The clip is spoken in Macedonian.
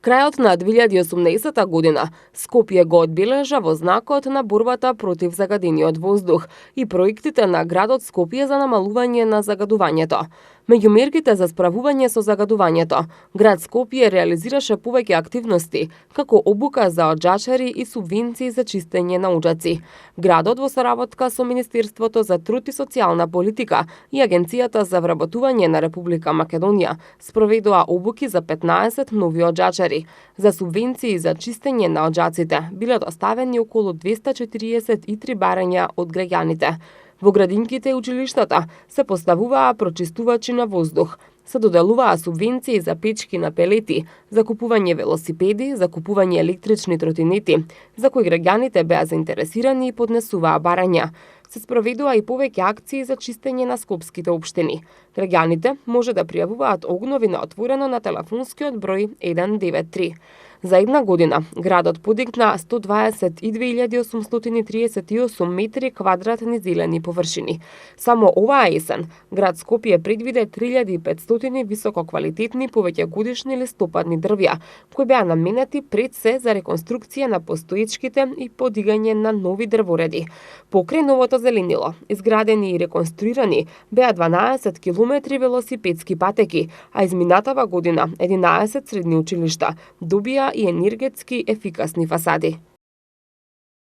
Крајот на 2018 година Скопје го одбележа во знакот на борбата против загадениот воздух и проектите на градот Скопје за намалување на загадувањето. Меѓу мерките за справување со загадувањето, град Скопје реализираше повеќе активности, како обука за оџачари и субвенции за чистење на оџаци. Градот во соработка со Министерството за труд и социјална политика и Агенцијата за вработување на Република Македонија спроведоа обуки за 15 нови оџачари. За субвенции за чистење на оџаците биле доставени околу 243 барања од граѓаните. Во градинките и училиштата се поставуваа прочистувачи на воздух, се доделуваа субвенции за печки на пелети, за купување велосипеди, за купување електрични тротинети, за кои граѓаните беа заинтересирани и поднесуваа барања. Се спроведува и повеќе акции за чистење на скопските општини. Граѓаните може да пријавуваат огнови на отворено на телефонскиот број 193. За една година градот подигна 122.838 метри квадратни зелени површини. Само оваа есен град Скопје предвиде 3.500 висококвалитетни повеќегодишни листопадни дрвја, кои беа наменети пред се за реконструкција на постоечките и подигање на нови дрвореди. Покрај новото зеленило, изградени и реконструирани беа 12 километри велосипедски патеки, а изминатава година 11 средни училишта добија и енергетски ефикасни фасади.